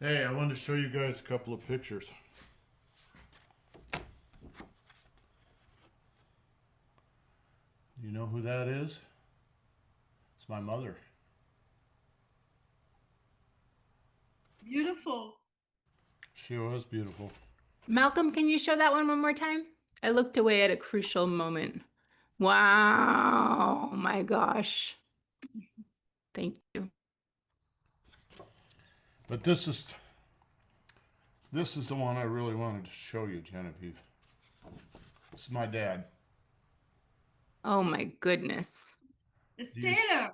Hey, I wanted to show you guys a couple of pictures. You know who that is? It's my mother. Beautiful. She was beautiful. Malcolm, can you show that one more time? I looked away at a crucial moment. Wow, my gosh. Thank you. But this is the one I really wanted to show you, Genevieve. This is my dad. Oh my goodness. A sailor.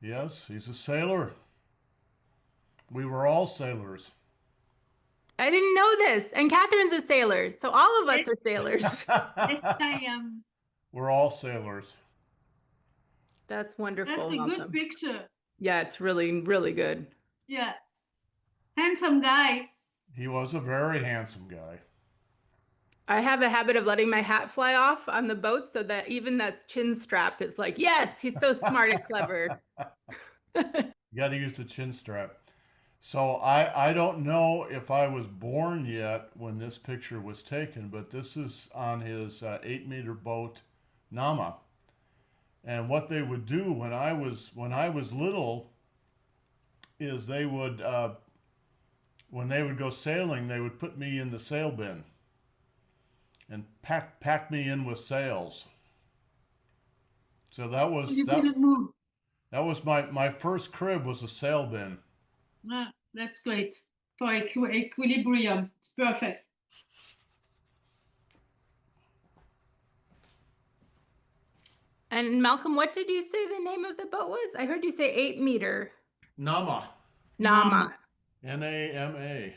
Yes, he's a sailor. We were all sailors. I didn't know this. And Catherine's a sailor, so all of us Yes, are sailors. yes, I am. We're all sailors. That's wonderful, That's a good Malcolm. picture. Yeah, it's really, really good. Yeah. Handsome guy. He was a very handsome guy. I have a habit of letting my hat fly off on the boat so that even that chin strap is like, yes, he's so smart and clever. You got to use the chin strap. So I don't know if I was born yet when this picture was taken, but this is on his 8 meter boat, Nama. And what they would do when I was little is they would when they would go sailing, they would put me in the sail bin and pack me in with sails. So that was You that couldn't move. that was my first crib was a sail bin. Ah, that's great. For equilibrium. It's perfect. And Malcolm, what did you say the name of the boat was? I heard you say 8 meter. Nama. Nama. Nama. Nama.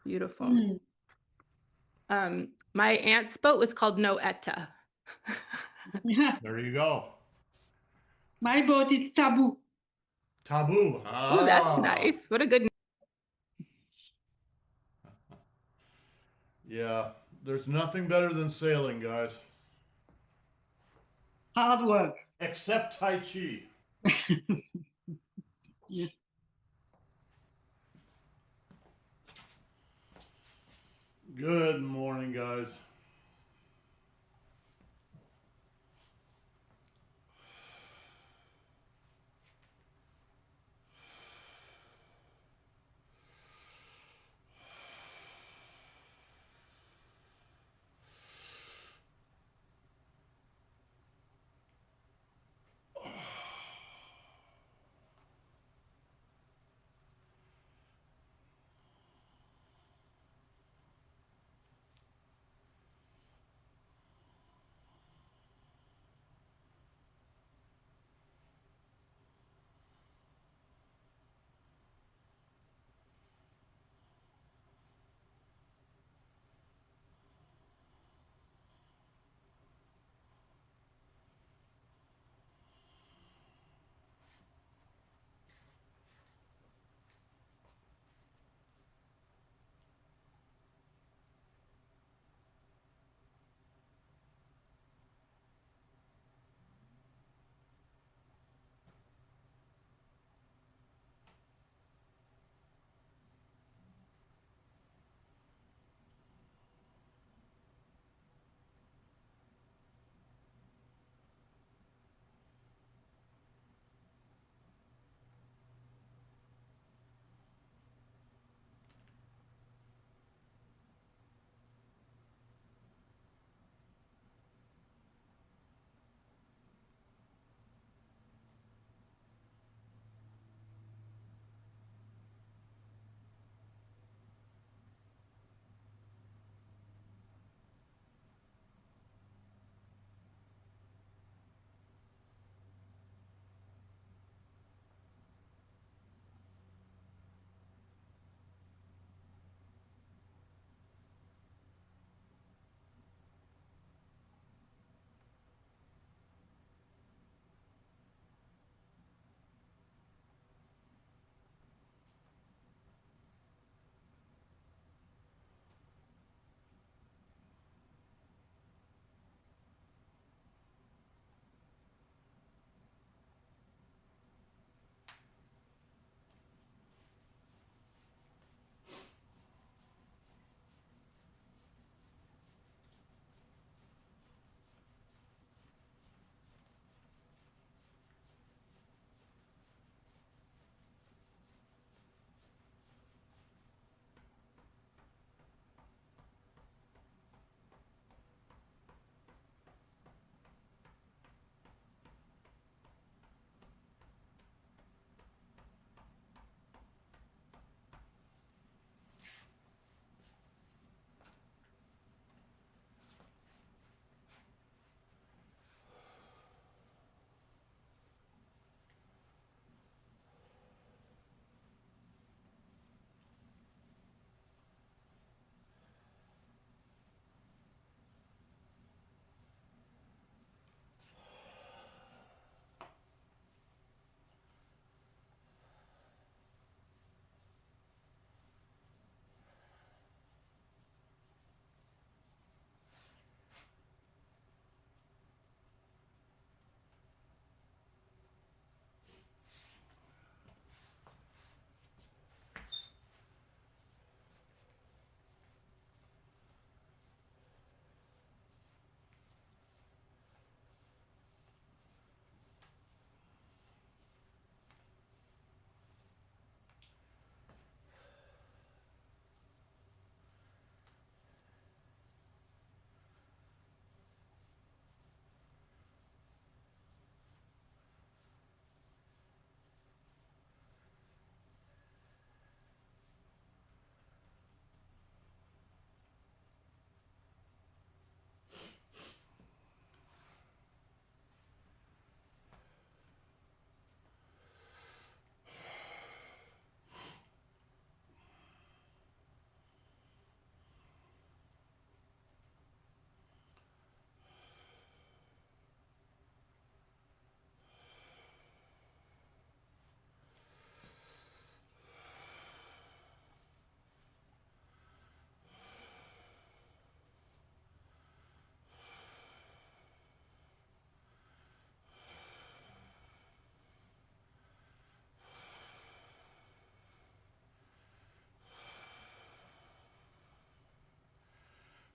Beautiful. Mm. My aunt's boat was called Noetta. Yeah. There you go. My boat is taboo. Taboo. Oh, that's Ah. nice. What a good. Yeah. There's nothing better than sailing, guys. Hard work. Except Tai Chi. Yeah. Good morning, guys.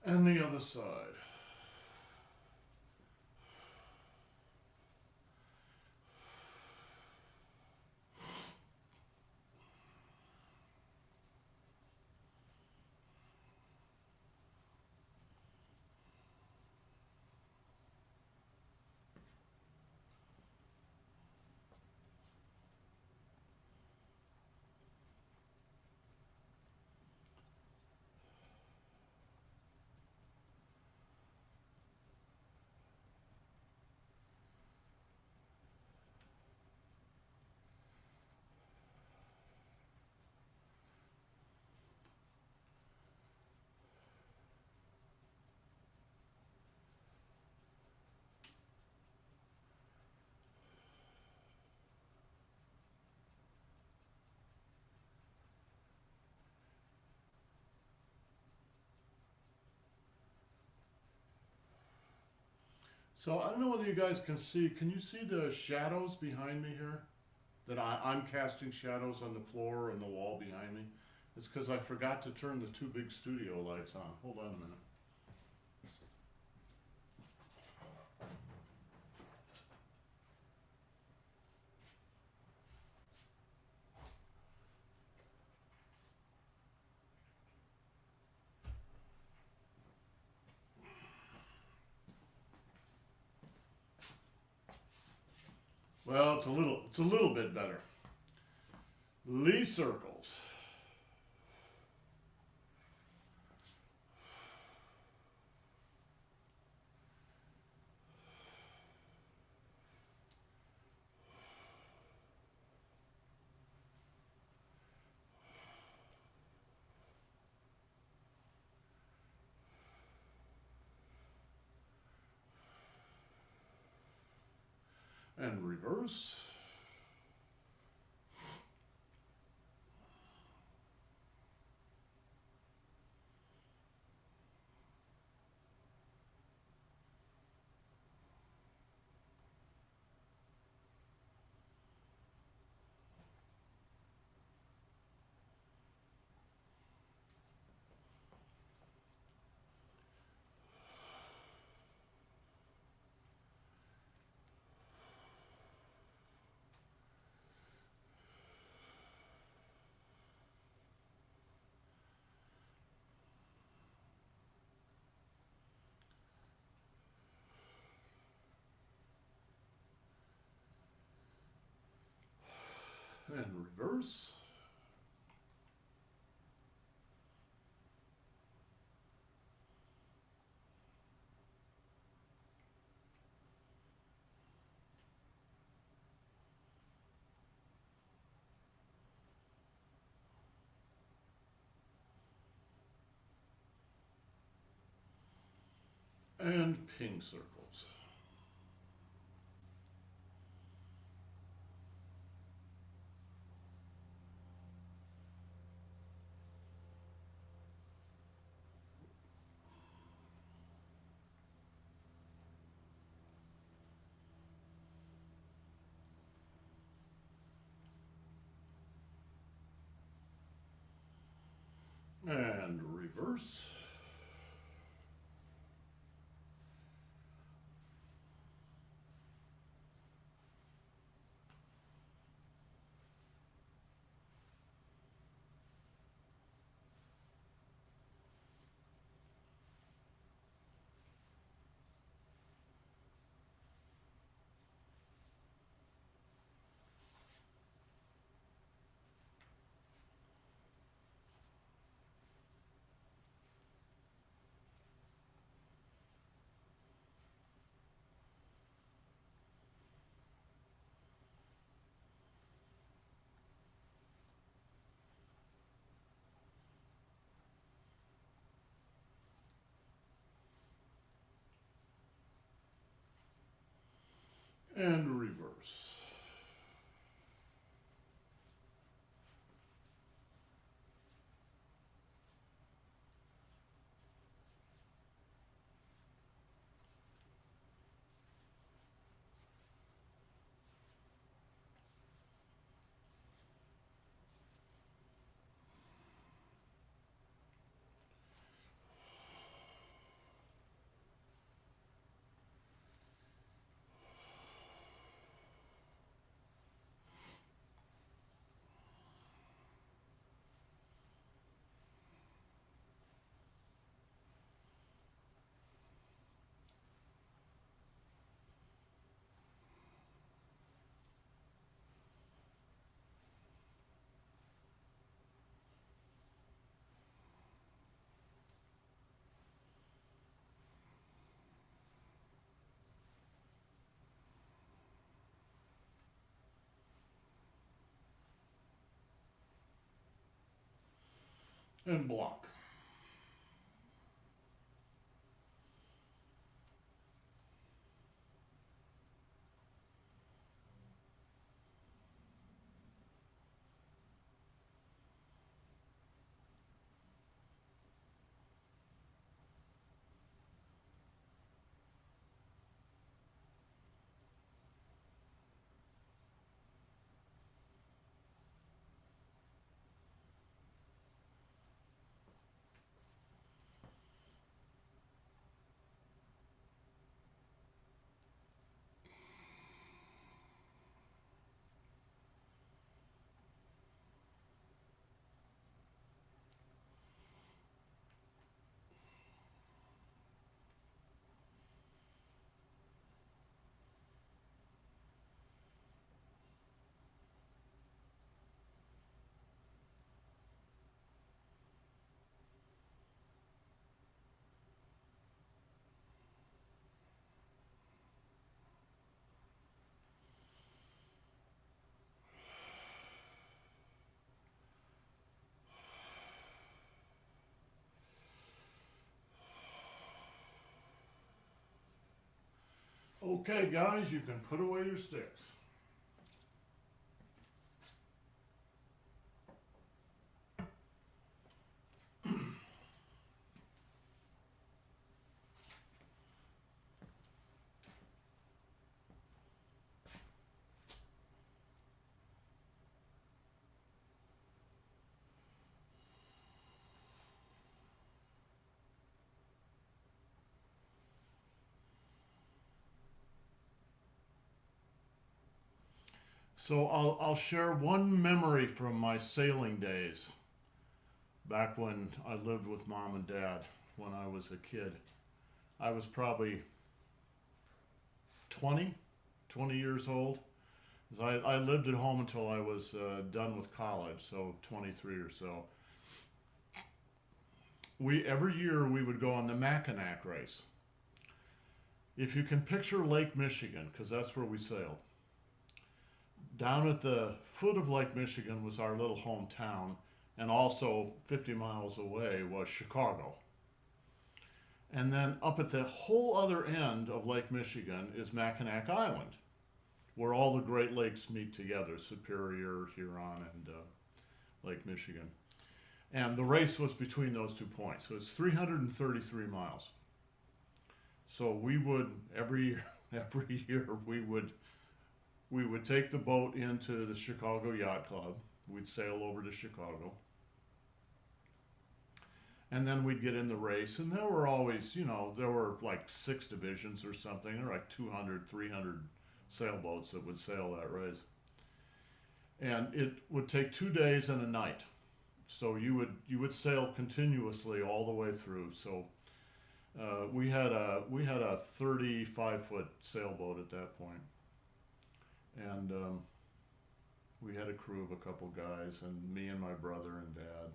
And the other side. So I don't know whether you guys can see. Can you see the shadows behind me here? That I'm casting shadows on the floor and the wall behind me. It's because I forgot to turn the two big studio lights on. Hold on a minute. Well, it's a little bit better. Lee circles. And reverse. And reverse. And pink circles. And reverse. And reverse. and block. Okay, guys, you can put away your sticks. So I'll share one memory from my sailing days back when I lived with mom and dad when I was a kid. I was probably 20 years old. 'Cause I lived at home until I was done with college, so 23 or so. Every year we would go on the Mackinac race. If you can picture Lake Michigan, because that's where we sailed, down at the foot of Lake Michigan was our little hometown, and also 50 miles away was Chicago. And then up at the whole other end of Lake Michigan is Mackinac Island, where all the Great Lakes meet together, Superior, Huron, and Lake Michigan. And the race was between those 2 points. So it's 333 miles. So we would, every year we would take the boat into the Chicago Yacht Club. We'd sail over to Chicago. And then we'd get in the race. And there were always, there were like 6 divisions or something. There were like 200, 300 sailboats that would sail that race. And it would take 2 days and a night. So you would sail continuously all the way through. So we had a 35-foot sailboat at that point. And we had a crew of a couple guys, and me and my brother and dad.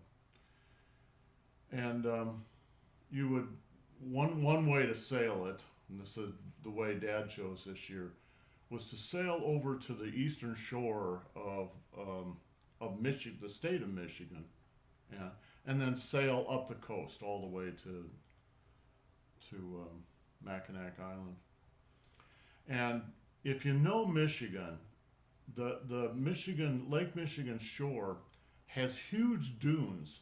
And you would one way to sail it, and this is the way Dad chose this year, was to sail over to the eastern shore of Michigan, the state of Michigan, yeah, and then sail up the coast all the way to Mackinac Island. And if you know Michigan, the Lake Michigan shore has huge dunes.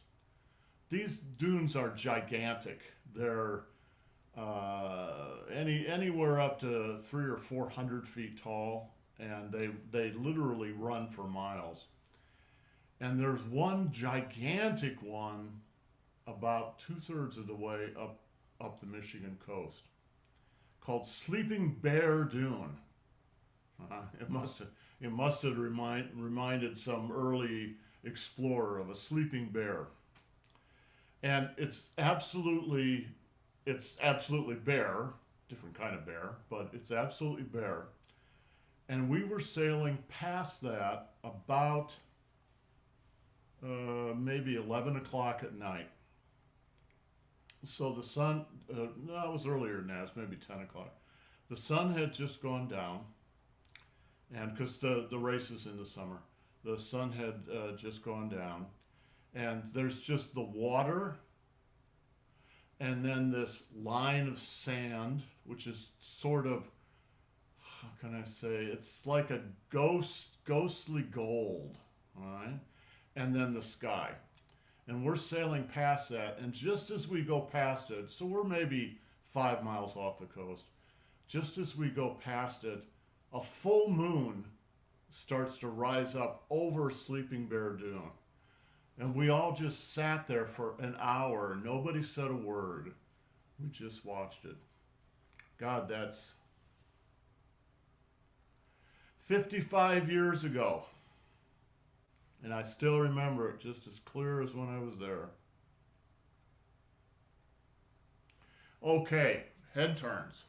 These dunes are gigantic. They're anywhere up to 300 or 400 feet tall, and they literally run for miles. And there's one gigantic one about 2/3 of the way up the Michigan coast called Sleeping Bear Dune. It must have reminded some early explorer of a sleeping bear. And it's absolutely bare, different kind of bear, but it's absolutely bare. And we were sailing past that about maybe 11 o'clock at night. So the sun, no, it was earlier than that, it was maybe 10 o'clock. The sun had just gone down, and because the race is in the summer, the sun had just gone down, And there's just the water, and then this line of sand, which is sort of, how can I say, it's like a ghostly gold, all right? And then the sky. And we're sailing past that, and just as we go past it, so we're maybe 5 miles off the coast, just as we go past it, a full moon starts to rise up over Sleeping Bear Dune. And we all just sat there for an hour. Nobody said a word. We just watched it. God, that's 55 years ago. And I still remember it just as clear as when I was there. Okay, head turns.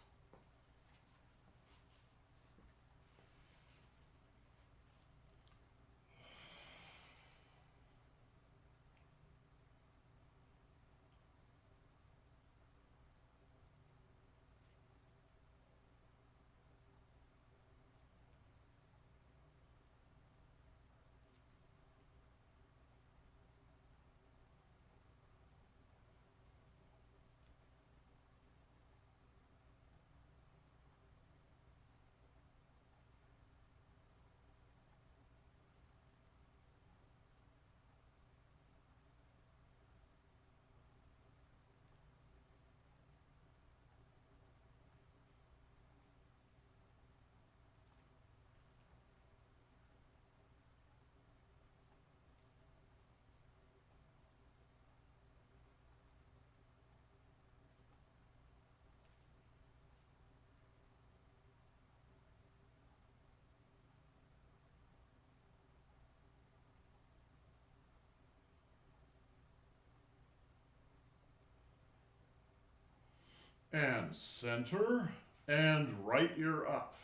And center, and right ear up.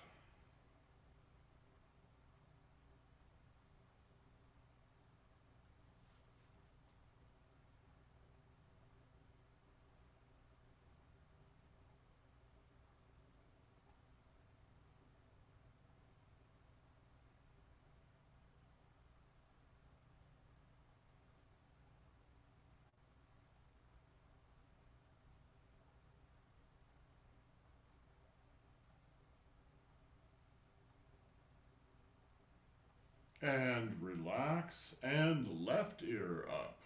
And relax, and left ear up.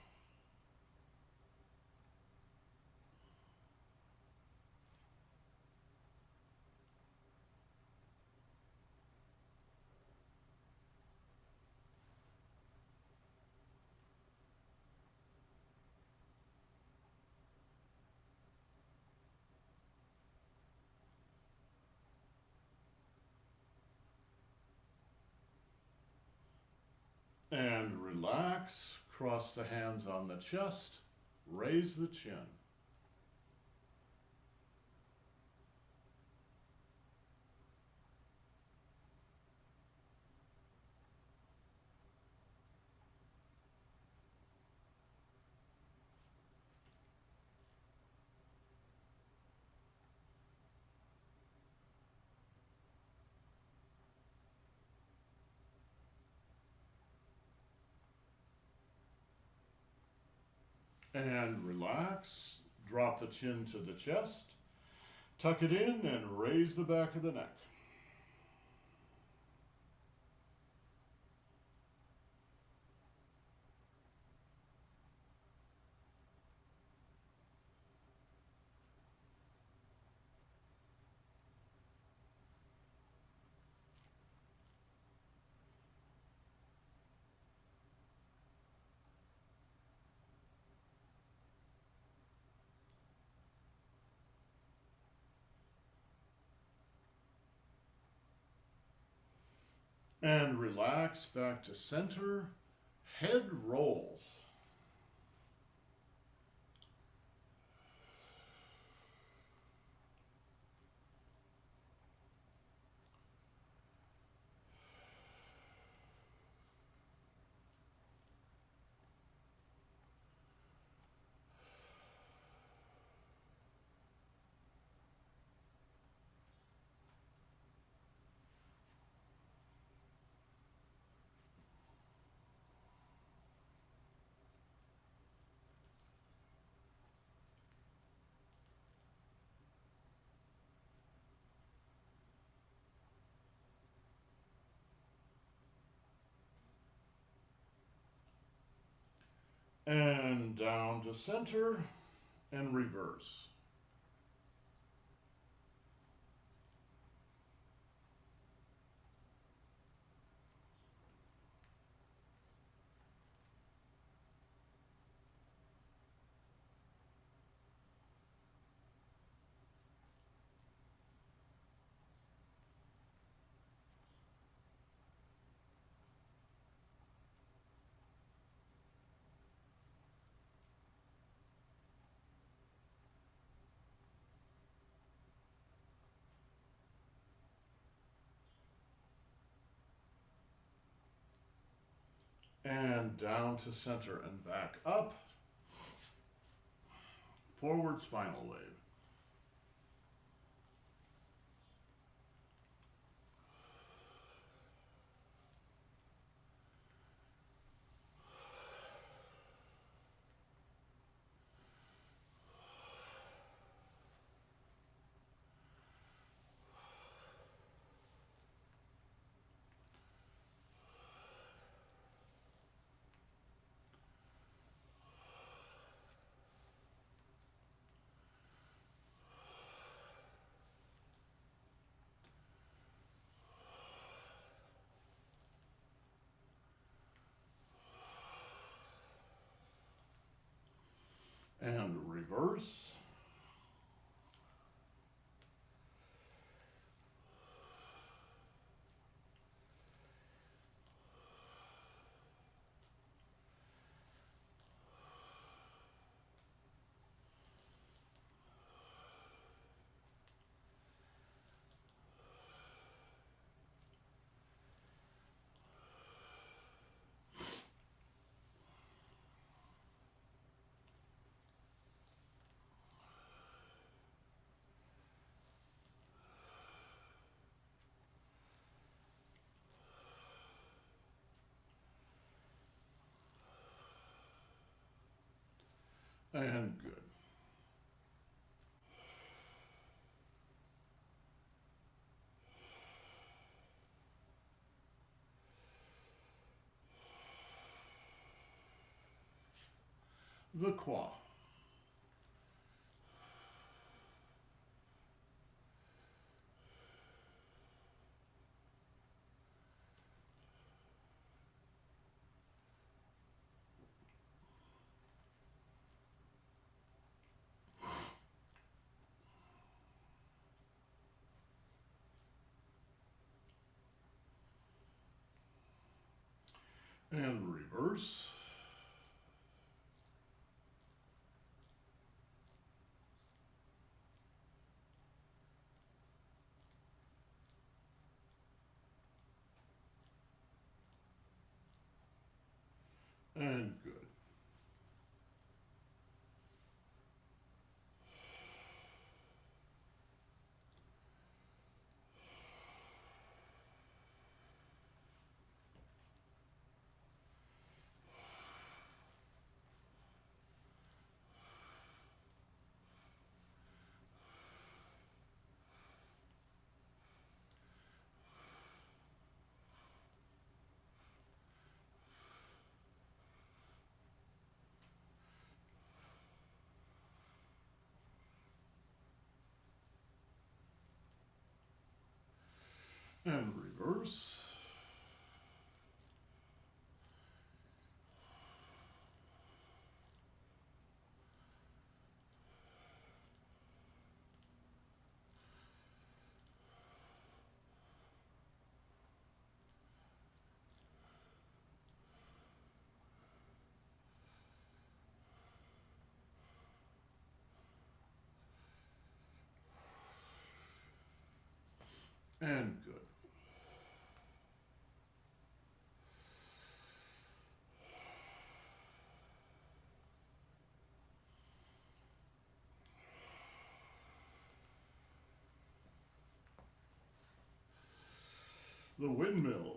And relax, cross the hands on the chest, raise the chin. And relax, drop the chin to the chest, tuck it in, and raise the back of the neck. And relax back to center, head rolls. And down to center and reverse. And down to center and back up. Forward spinal wave. And reverse. And good. The qua. And reverse. And good. And reverse. And good. The windmill.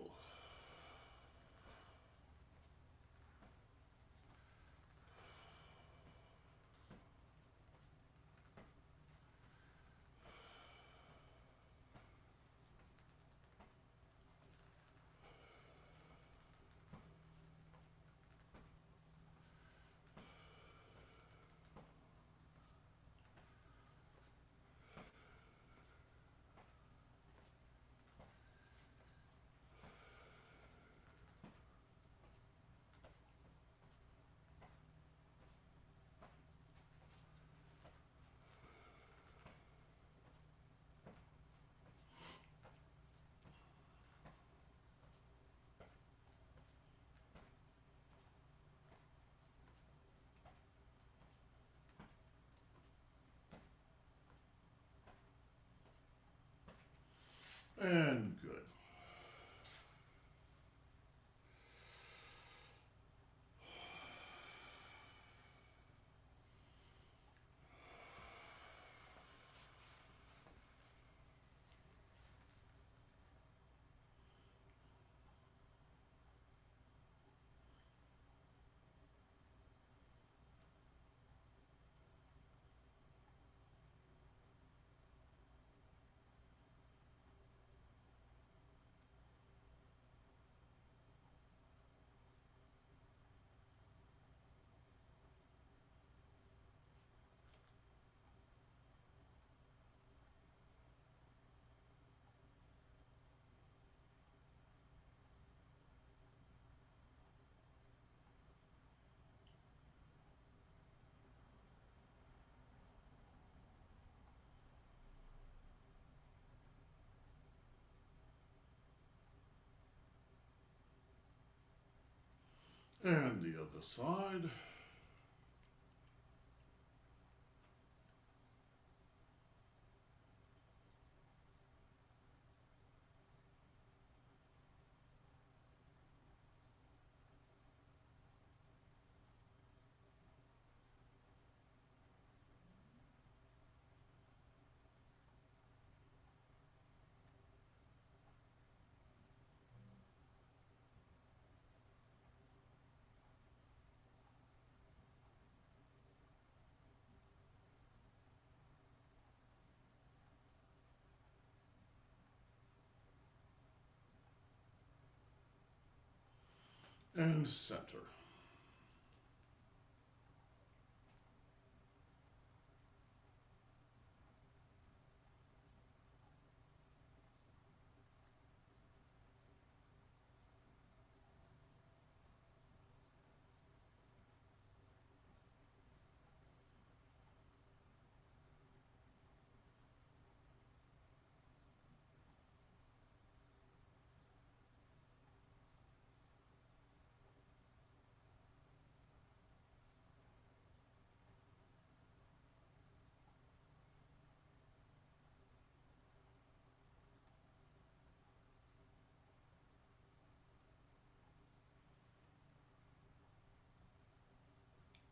And the other side. And center.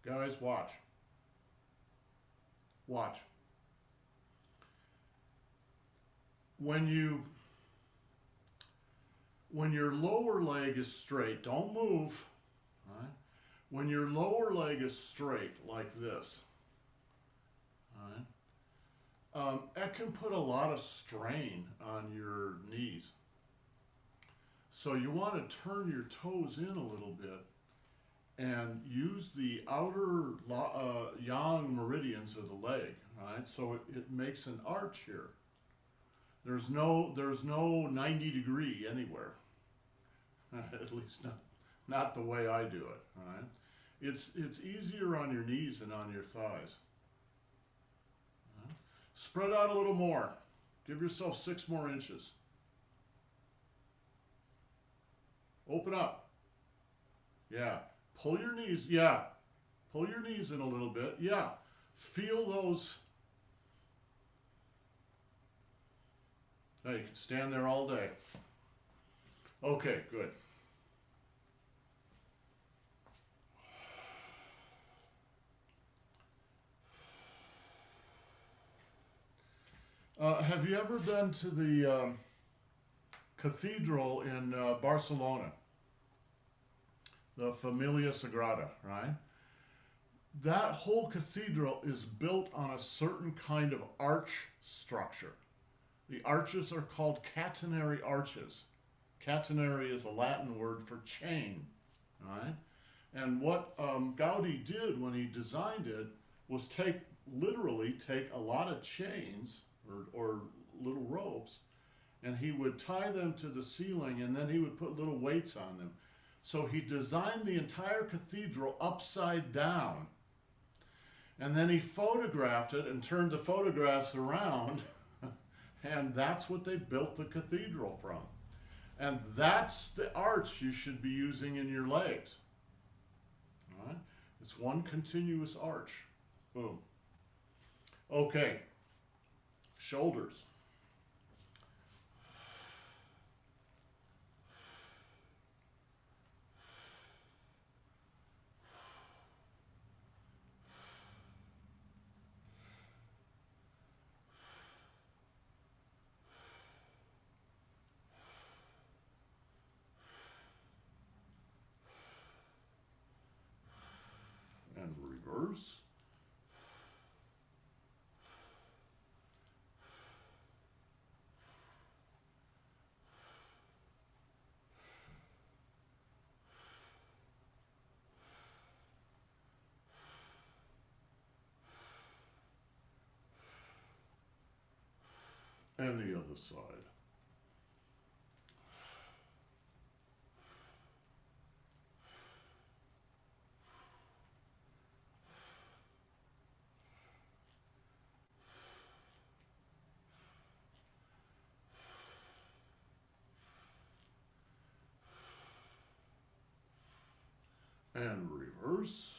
Guys, watch. Watch. When your lower leg is straight, don't move. All right? When your lower leg is straight like this, all right, that can put a lot of strain on your knees. So you want to turn your toes in a little bit and use the outer yang meridians of the leg, right? So it makes an arch here. There's no 90-degree anywhere. At least not the way I do it, right? It's easier on your knees and on your thighs. Right? Spread out a little more. Give yourself 6 more inches. Open up. Yeah. Pull your knees. Yeah. Pull your knees in a little bit. Yeah. Feel those. Now you can stand there all day. Okay, good. Have you ever been to the cathedral in Barcelona? The Familia Sagrada, right? That whole cathedral is built on a certain kind of arch structure. The arches are called catenary arches. Catenary is a Latin word for chain, right? And what Gaudi did when he designed it was literally take a lot of chains or little ropes, and he would tie them to the ceiling, and then he would put little weights on them. So he designed the entire cathedral upside down. And then he photographed it and turned the photographs around, and that's what they built the cathedral from. And that's the arch you should be using in your legs. All right? It's one continuous arch. Boom. Okay. Shoulders. And reverse. And the other side. And reverse.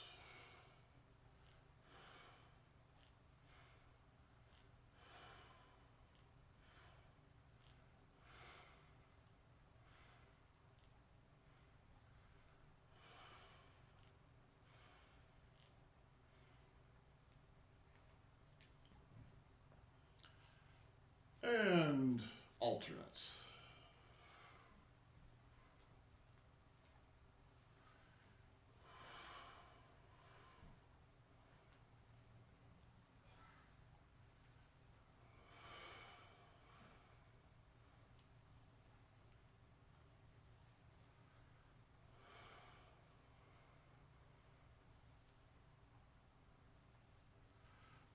And alternates.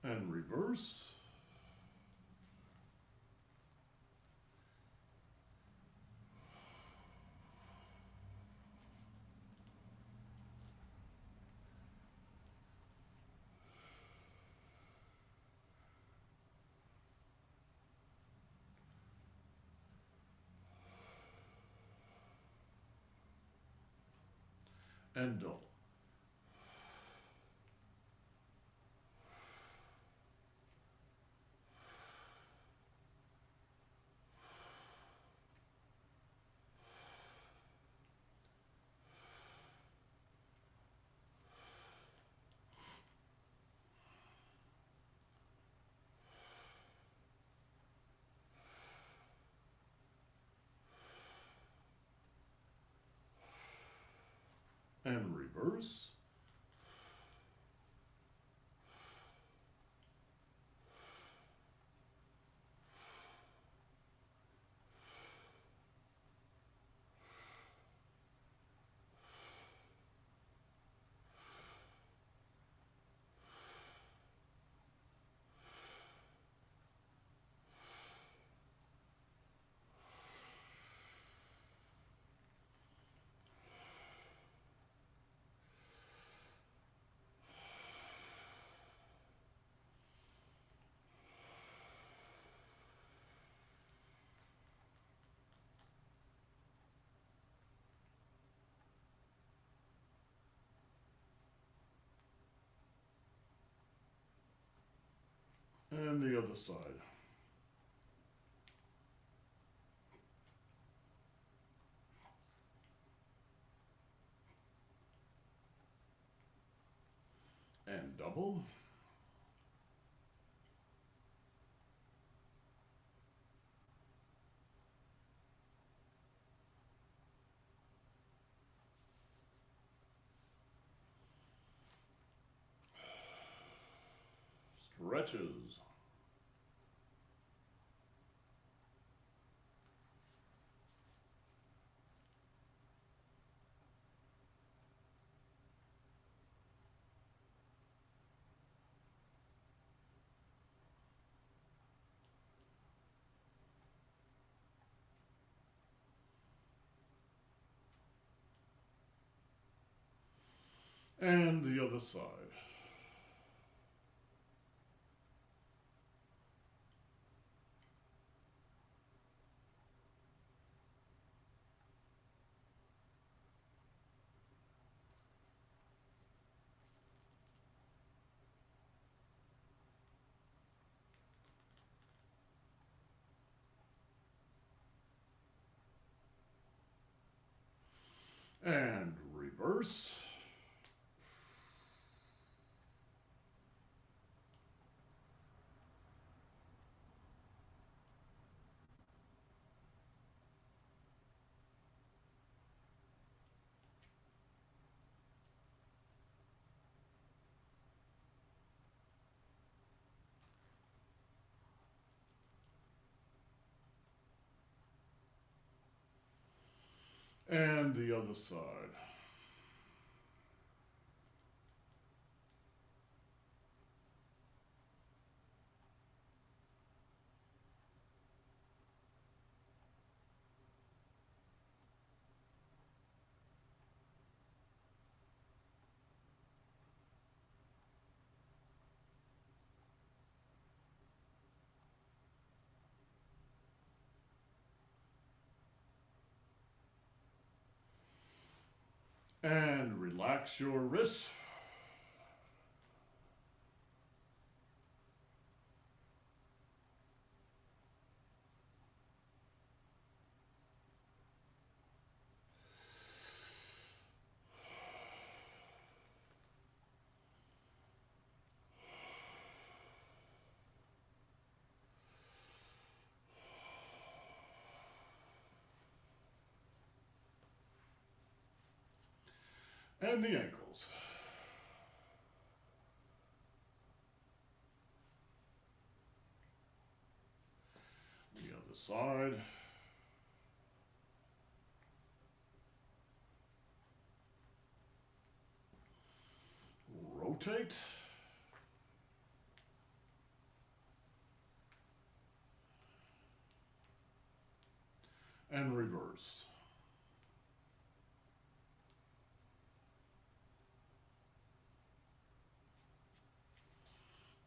And reverse. And double. And reverse. And the other side. And double. Stretches. And the other side. And reverse. And the other side. And relax your wrists. And the ankles. The other side. Rotate. And reverse.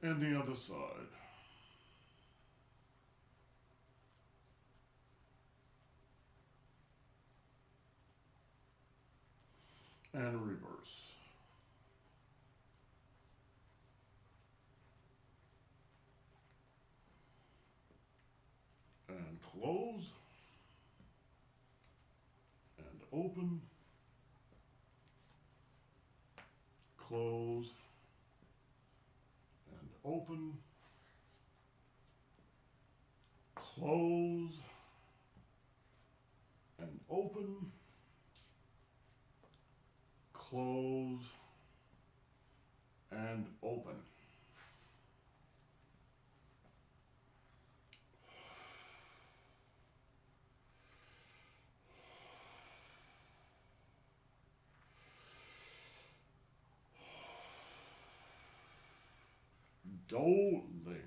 And the other side. And reverse. And close. And open. Close. And open. Close. And open. Close. And open. Doling.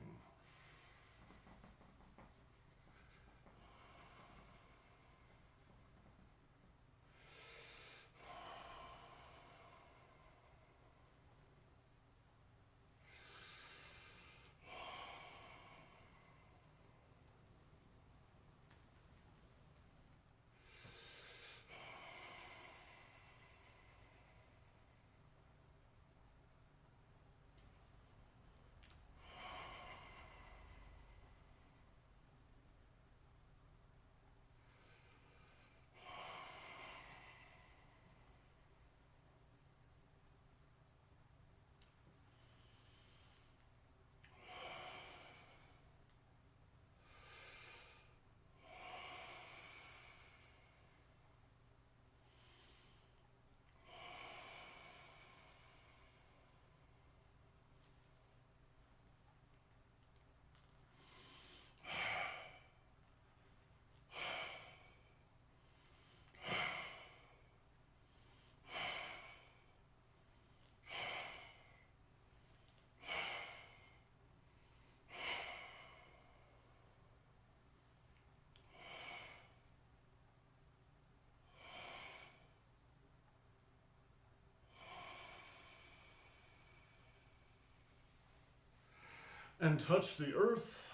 And touch the earth.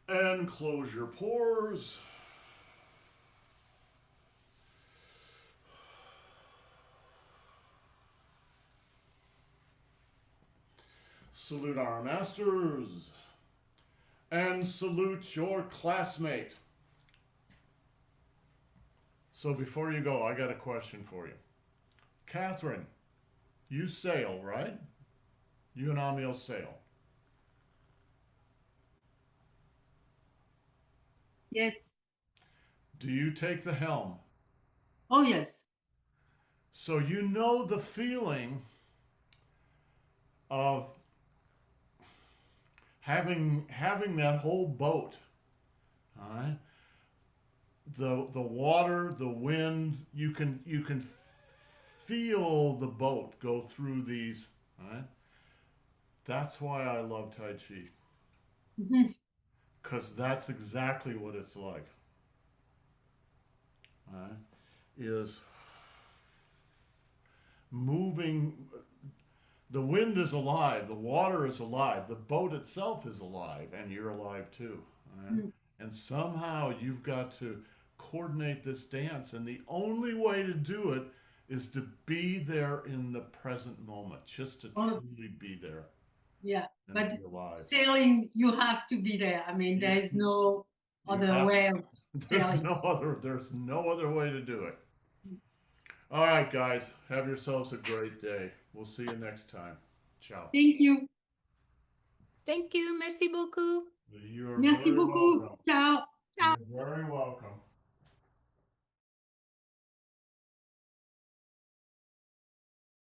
And close your pores. Salute our masters. And salute your classmate. So before you go, I got a question for you. Catherine, you sail, right? You and Amiel sail. Yes. Do you take the helm? Oh, yes. So you know the feeling of having that whole boat, all right? The water, the wind, you can feel the boat go through these, all right? That's why I love Tai Chi, Mhm. because that's exactly what it's like. All right? Is moving the wind is alive, the water is alive, the boat itself is alive, and you're alive too. All right? Mm. And somehow you've got to coordinate this dance, and the only way to do it is to be there in the present moment, just to Oh, truly be there yeah. and But be alive. sailing, you have to be there. I mean, there You, is no you other have, way of there's sailing. no other way to do it. All right, guys, have yourselves a great day. We'll see you next time. Ciao. Thank you. Thank you. Merci beaucoup. You're Merci very beaucoup. welcome. Ciao. Ciao. You're very welcome.